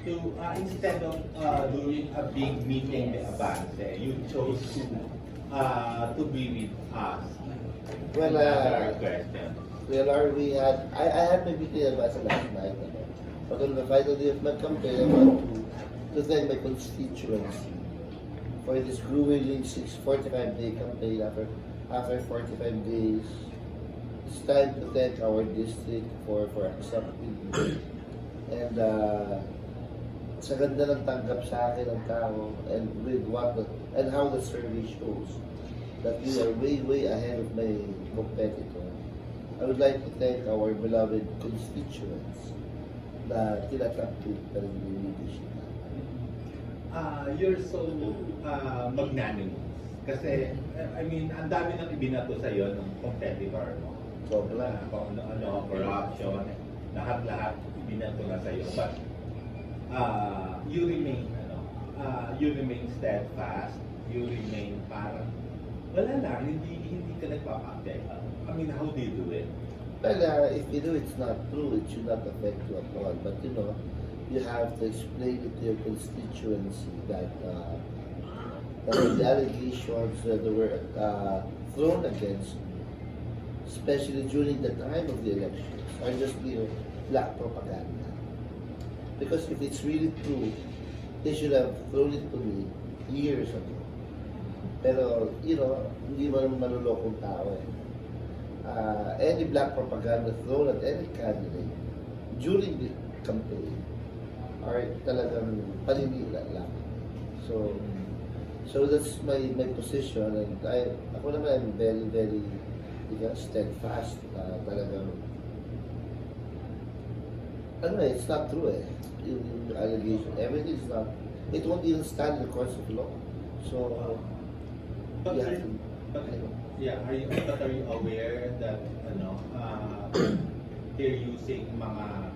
to, instead of doing a big meeting with Avance, you chose to be with us. Well, Another question. I had my meeting advance last night. But on the final day of my campaign, I want to thank my constituency for this grueling 45-day campaign after 45 days. It's time to thank our district for accepting me. And sa ganda ng tanggap sa akin ng tao and with and how the survey shows that we are way ahead of my competitor. I would like to thank our beloved constituents na tinatanggap na rin yung leadership. You're so magnanimous. Kasi, I mean, ang dami nang ibinato sa'yo ng competitor mo. Sobra. Kung ano, corruption, lahat-lahat ibinato na sa'yo. But, you remain steadfast, you remain parang, wala lang, hindi ka nagpapakde. I mean, how do you do it? Well, if you know it's not true, it should not affect you at all. But you have to explain it to your constituency that the allegations that were thrown against me, especially during the time of the elections, are just mere black propaganda. Because if it's really true, they should have thrown it to me years ago. Pero, hindi man manulokong tao eh. Any black propaganda thrown at any candidate during the campaign are talagang paninira lang. So that's my position, and ako naman I'm very steadfast. Talagang it's not true eh. Yung allegation, everything is not. It won't even stand in the courts of law. So But you are have to. are you aware that they're using mga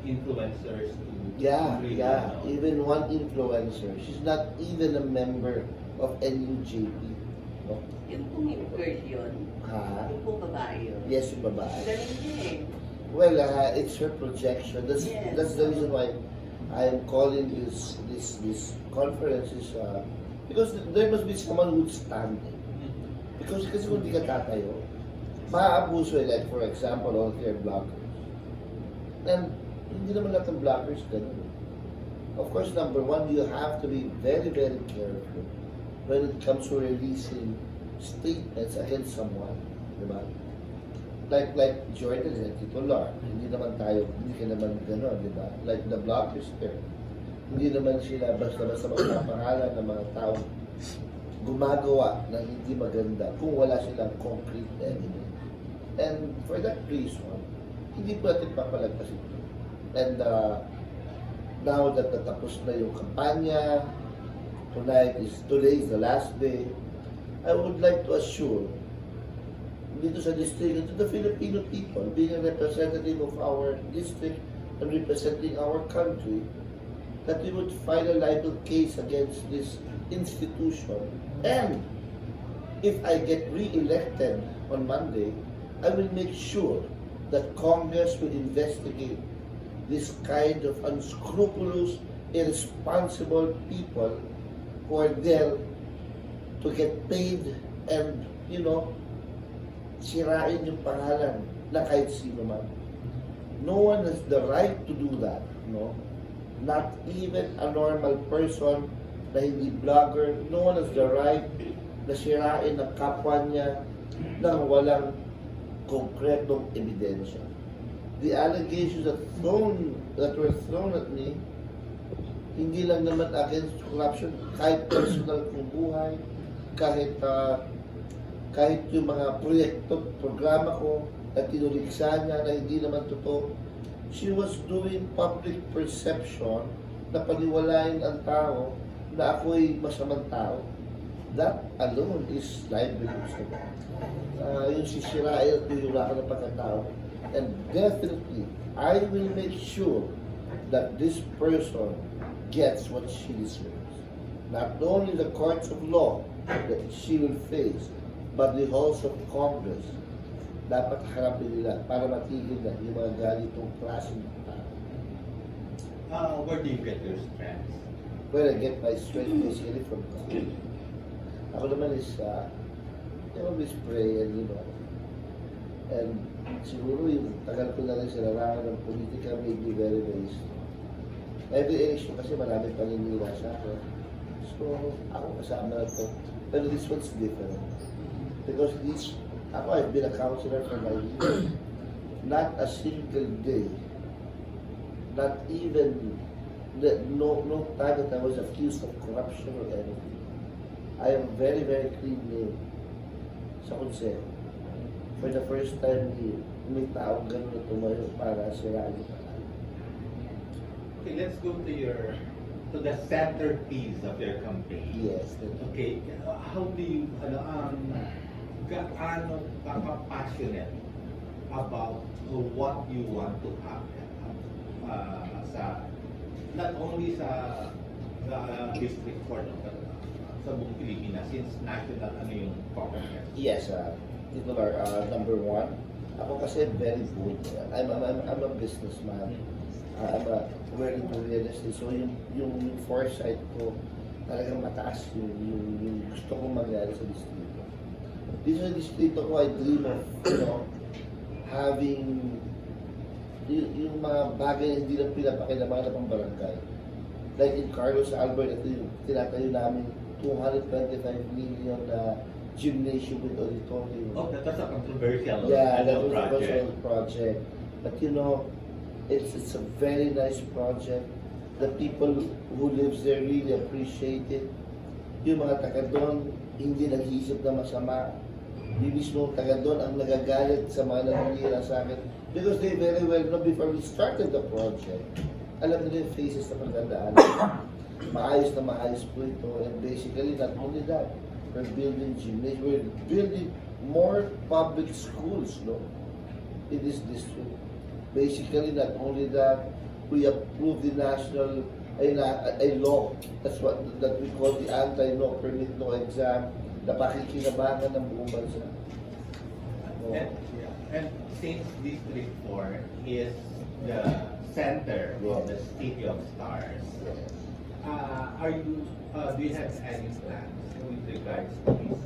influencers to really, Even one influencer, she's not even a member of NUJP. No? Yung pong version, Ha? yung pong babae yun. Yes, yung babae. Galing niya eh. Well, it's her projection. That's Yes. that's the reason why I am calling this conferences because there must be someone who's standing. Because kung di ka tatayo, maaabuso like for example, all their bloggers. And hindi naman lahat ng bloggers ganun. Of course, number one, you have to be very careful when it comes to releasing statements against someone. Diba? Like Jordan and Tito Lar, hindi ka naman gano'n, di ba? Like the bloggers there, hindi naman sila basta-basta magpapangalan ng mga taong gumagawa na hindi maganda kung wala silang concrete evidence. And for that reason, hindi po natin papalagpasin ito. And now that natapos na yung kampanya, today is the last day, I would like to assure dito sa district, to the Filipino people, being a representative of our district and representing our country, that we would file a libel case against this institution. And if I get re-elected on Monday, I will make sure that Congress will investigate this kind of unscrupulous, irresponsible people who are there to get paid and, sirain yung pangalan na kahit sino man. No one has the right to do that, no? Not even a normal person na hindi vlogger. No one has the right na sirain ang kapwa niya nang walang konkretong ebidensya. The allegations that were thrown at me, hindi lang naman against corruption, kahit personal kong buhay, kahit yung mga programa ko na tinuliksa niya na hindi naman totoo. She was doing public perception na paniwalain ang tao na ako'y masamang tao. That alone is libelous. Yung sisirain at yung wala ka ng pagkatao. And definitely, I will make sure that this person gets what she deserves. Not only the courts of law that she will face, but the halls of Congress, dapat harapin nila para matigil na yung mga ganitong klaseng tao. Where do you get your strengths? Where I get my strength basically from God. Ako naman is, I always pray and, and siguro yung tagal ko na rin sa larangan ng politika made me very, very strong. Every election kasi maraming paninira sa akin. So, ako kasama na to. Pero this one's different. Because I've been a counselor for 9 years. Not a single day, not even, no time that I was accused of corruption or anything. I am very, very clean name sa konseho. For the first time, may taong gano'n na tumayo para siraan yung pangalan. Okay, let's go to the centerpiece of your campaign. Yes. Okay, how do you, gaano ka passionate about what you want to happen not only sa district court, but sa buong Pilipinas, since national yung focus? Yes, titular, number one. Ako kasi very good. I'm a businessman. I'm a very into real estate. So yung foresight ko, talagang mataas yung gusto kong mangyari sa distrito. Dito sa distrito ko, I dream of, having yung mga bagay na hindi lang pinapakilamanan ng barangay. Like in Carlos Albert, ito yung tinatayo namin 225 million na gymnasium with auditorium. Oh, that's a controversial Yeah, that was a project. controversial project. But it's a very nice project. The people who lives there really appreciate it. Yung mga taga doon, hindi nag-iisip na masama. Yung mismo taga doon ang nagagalit sa mga nangyayari sa akin. Because they very well know before we started the project, alam nila yung faces na magandaan. Maayos na maayos po ito. And basically, not only that, we're building gymnasium, we're building more public schools, in this district. Basically, not only that, we approve the national a law. That's what that we call the anti-law permit law exam na pakikinabangan ng buong bansa. And since District 4 is the center of the City of Stars, do you have any plans with regards to this?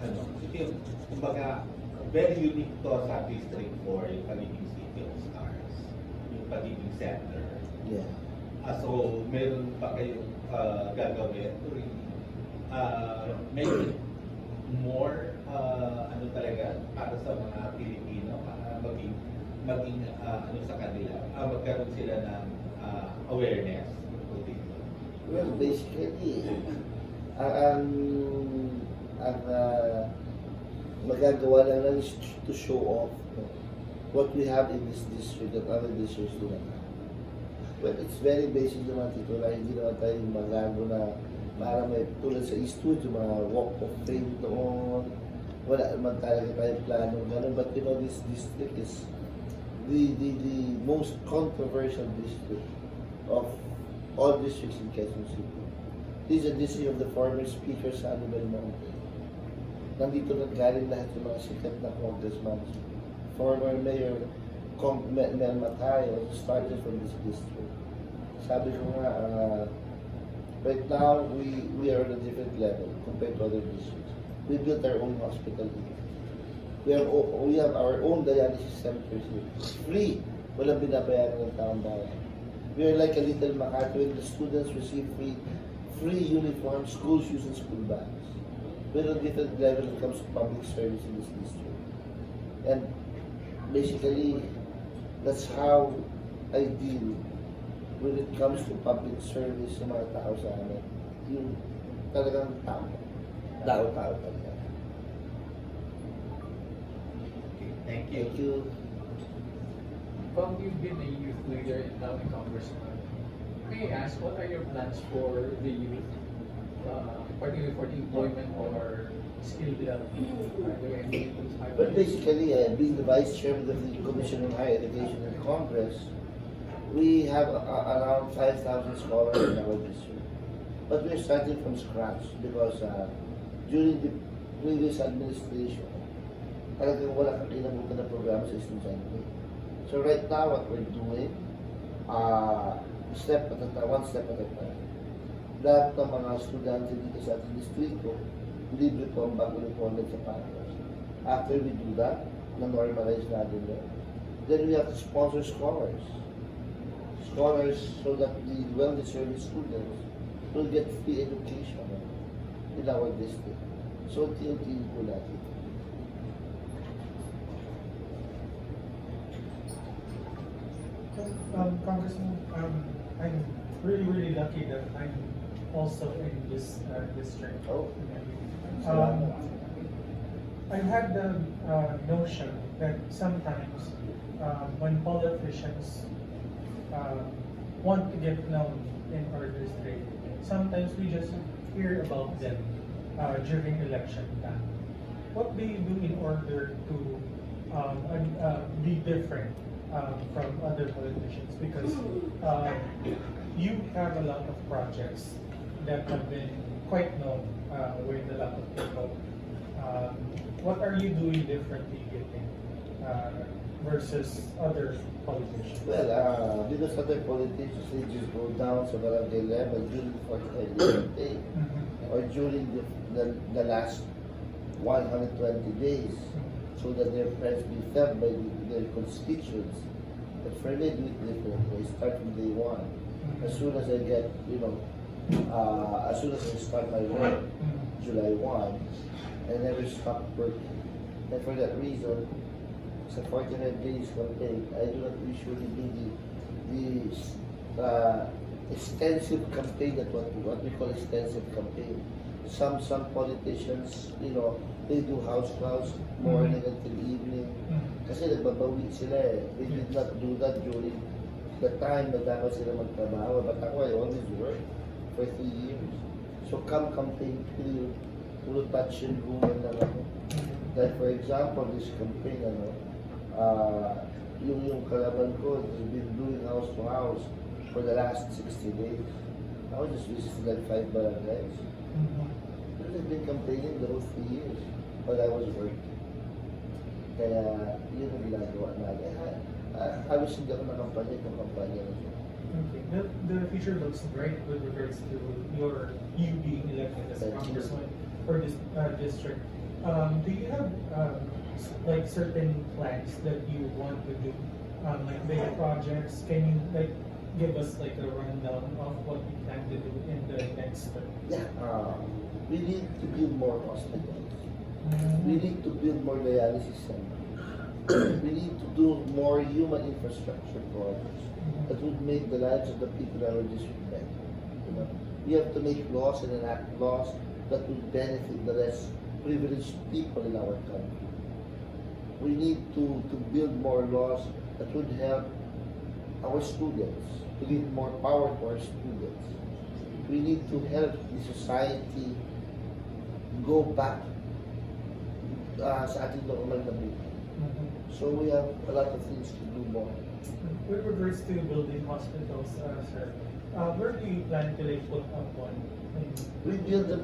Ito yung, kumbaga, very unique to sa District 4, yung pagiging City of Stars, yung pagiging center. Yeah. So, meron pa kayong gagawin to really make it more talaga para sa mga Pilipino, maging sa kanila, magkaroon sila ng awareness. Well, basically, ang magagawa lang lang is to show off what we have in this district that other districts do not have. Well, it's very basic naman dito na hindi naman tayo magago na para may tulad sa Eastwood, yung mga walk of fame doon. Wala naman talaga tayong plano gano'n. But this district is the most controversial district of all districts in Quezon City. This is a district of the former Speaker Sani Belmonte. Nandito nanggaling lahat yung mga sikat na congressman. Former Mayor Mel Matayo started from this district. Sabi ko nga, right now we are on a different level compared to other districts. We built our own hospital here. We have our own dialysis centers here. Free. Walang binabayaran ng taong bayan. We are like a little Makati when the students receive free uniforms, schools using school bags. We're on a different level when it comes to public service in this district. And basically, that's how I deal when it comes to public service sa mga tao sa amin. Yung talagang tao. Tao-tao talaga. Okay, thank you. Thank you. You've been a youth leader and now a congressman. May I ask, what are your plans for the youth, particularly for the employment or skill development? Are there any But basically, being the vice chairman of the Commission on Higher Education in Congress, we have around 5,000 scholars in our district. But we're starting from scratch because during the previous administration, talagang wala kang kinabutan na programa sa estudyante. So right now, what we're doing, step at a time, one step at a time. Lahat ng mga estudyante dito sa ating distrito, libre po ang bagong employment sa partners. After we do that, na-normalize natin yun, then we have to sponsor scholars. Scholars so that the well-deserving students will get free education in our district. So, unti-unti po natin. Congressman, I'm really lucky that I'm also in this district. Oh. Um, I had the notion that sometimes when politicians want to get known in our district, sometimes we just hear about them during election time. What do you do in order to be different from other politicians? Because you have a lot of projects that have been quite known with a lot of people. What are you doing differently, you think, versus other politicians? Well, because other politicians, they just go down sa barangay level during the 45 day or during the last 120 days so that their friends be fed by their constituents. But for me, I do it differently. I start from day one. As soon as I get, as soon as I start my work, July 1, I never stop working. And for that reason, sa 49 days campaign, I do not usually do the extensive campaign, that what we call extensive campaign. Some politicians, they do house crowds morning until evening. Kasi nagbabawi sila eh. They did not do that during the time na dapat sila magtrabaho. But ako, I always work for 3 years. So come campaign period, puro touch and go lang ako. Like for example, this campaign, yung kalaban ko has been doing house to house for the last 60 days. I was just visiting like 5 barangays. I've been campaigning those 3 years while I was working. Kaya yun ang ginagawa natin. Halos hindi ako nakampanya kung kampanya na siya. Okay. The future looks bright with regards to you being elected as a Thank you. congressman for this district. Do you have like certain plans that you want to do, like big projects? Can you give us like a rundown of what you plan to do in the next term? Yeah, we need to build more hospitals. We need to build more dialysis centers. We need to do more human infrastructure projects that would make the lives of the people in our district better. We have to make laws and enact laws that would benefit the less privileged people in our country. We need to build more laws that would help our students, to give more power to our students. We need to help the society go back sa ating normal na buhay. So we have a lot of things to do more. With regards to building hospitals, sir, where do you plan to put up one? We built a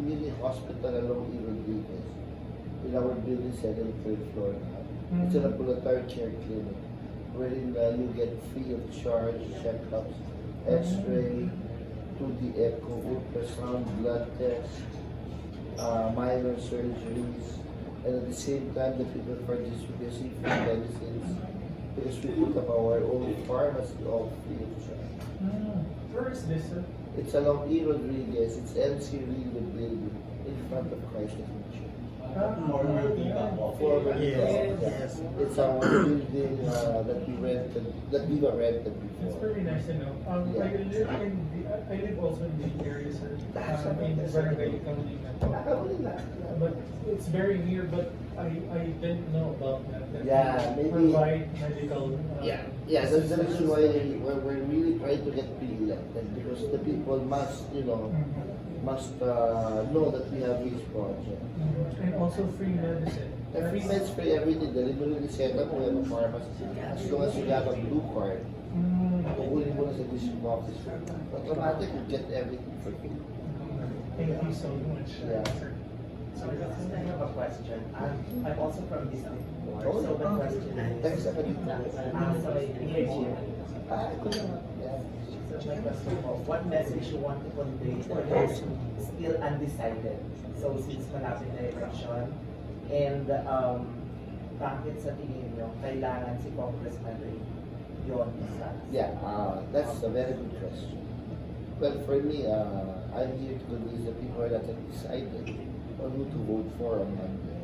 mini hospital along Iro Rodriguez in our building 7th floor now. It's an ambulatory care clinic wherein you get free of charge checkups, X-ray, 2D echo, ultrasound, blood tests, minor surgeries, and at the same time the people for this receive free medicines because we put up our own pharmacy all free of charge. Where is this, sir? It's along E. Rodriguez. It's MC Ringo building in front of Christ the Church. Former Yes. It's our building that we were rented It's before. very nice to know. I live also in the area, sir. In Barangay Kamuningan. But it's very near, but I didn't know about that. Yeah, maybe- Provide medical. Yeah, that's the reason why we're really trying to get pre-elected because the people must, must know that we have this project. And also free medicine. The free meds for everything, delivery ni setup, we have a pharmacy. As long as you have a blue card, kukunin mo na sa district office. Automatic, you get everything for free. Thank you so much, Yeah. sir. So I have a question. I'm also from District 4. Oh, So the question is, Thanks, Sakadito. so I hear you. Ito na. Yeah. my question po, what message you want to convey for those still undecided? So since malapit na election, and bakit sa tingin nyo kailangan si Congressman Ray Yon isa? Yeah, that's a very good question. Well, for me, I'm here to convince the people that have decided on who to vote for on Monday.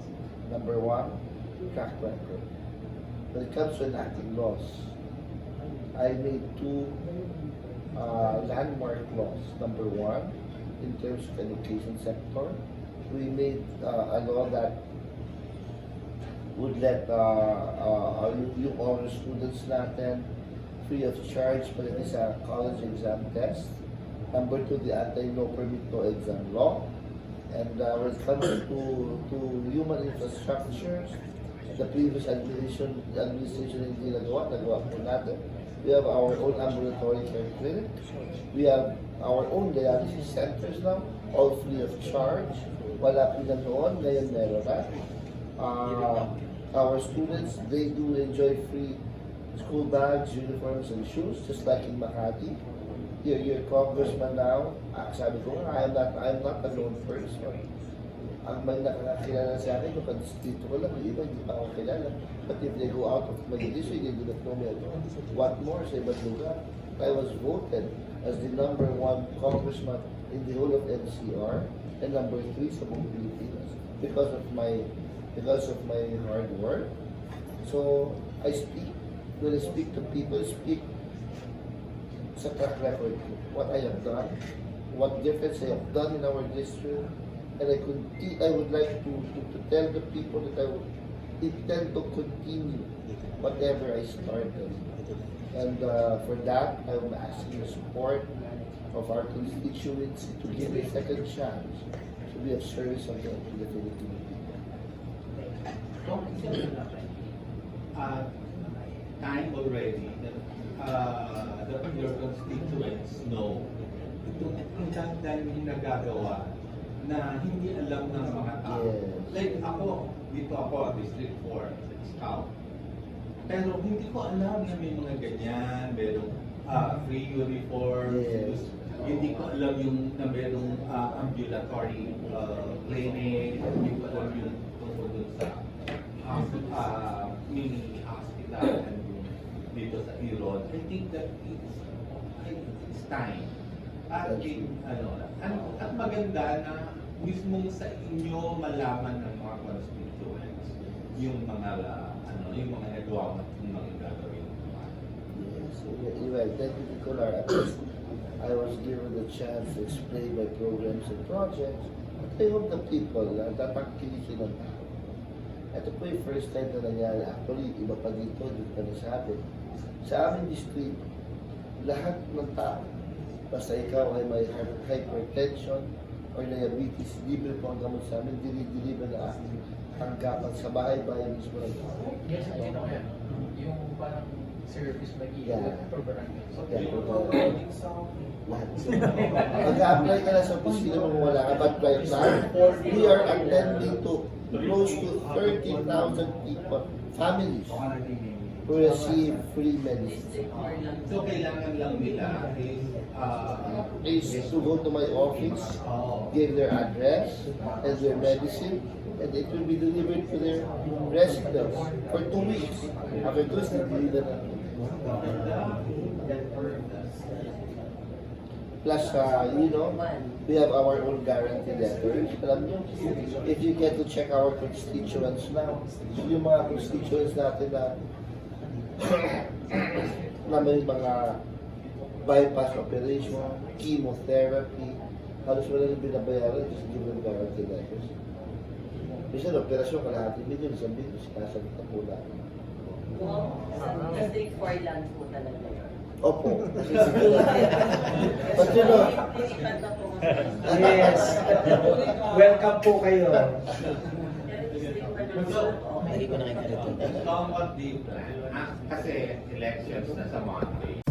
Number one, track record. When it comes to enacting laws, I made two landmark laws. Number one, in terms of education sector, we made a law that would let yung honor students natin free of charge pagdating sa college exam test. Number two, the anti-no permit no exam law. And when it comes to human infrastructure, the previous administration hindi nagawa po natin. We have our own ambulatory care clinic. We have our own dialysis centers now, all free of charge. Wala po na noon, ngayon meron na. Our students, they do enjoy free school bags, uniforms, and shoes, just like in Makati. Your congressman now, sabi ko nga, I'm not a known person. Ang may nakakilala sa akin, yung dito ko lang, yung iba, hindi pa ako kilala. But if they go out of my district, they do not know me at all. What more sa ibang lugar? I was voted as the number 1 congressman in the whole of NCR and number 3 sa buong Pilipinas because of my hard work. So, I speak, when I speak to people, I speak sa track record ko, what I have done, what difference I have done in our district, and I would like to tell the people that I would intend to continue whatever I started. And for that, I am asking the support of our constituents to give me a second chance to be of service to the Philippine people. Time already that your constituents know itong ang dami nagagawa na hindi alam ng mga tao. Yes. Like ako, dito ako, District 4, Scout. Pero hindi ko alam na may mga ganyan, merong free uniforms, Yes. hindi ko alam yung na merong ambulatory clinic, hindi ko alam yung tungkol dun sa mini hospital and dito sa Iron. I think that it's time. At maganda na mismo sa inyo malaman ng mga constituents yung mga nagawa ng mga gagawin. Yes, well, thank you, Nicola. At least I was given the chance to explain my programs and projects. At I hope the people tatangkilikin ng tao. Ito po yung first time na nangyari. Actually, iba pa dito, hindi pa nasabi. Sa aming district, lahat ng tao, basta ikaw ay may hypertension or diabetes, libre po ang gamot sa amin, deliver na aking tanggapan sa bahay-bahay mismo ng tao. Yes, I know yan. Yung parang service na Yeah. per barangay. So, Lahat. Mag-a-apply ka na sa opisina mo wala ka, but right now, we are attending to close to 30,000 people, families, who receive free medicine. So kailangan lang nila Is to go to my office, give their address and their medicine, and it will be delivered to their residence for 2 weeks. After 2 weeks, deliver na. Plus, we have our own guarantee letters. Alam nyo, if you get to check our constituents now, yung mga constituents natin na may mga bypass operation, chemotherapy, halos wala nang binabayaran, just give them guarantee letters. Minsan, operasyon, kalahating million, 1 million, sinasagot na po natin. District 4 lang po talaga yun. Opo, kasi siguro. But you know, Yes. Welcome po kayo. Somewhat deep kasi elections na sa Monday.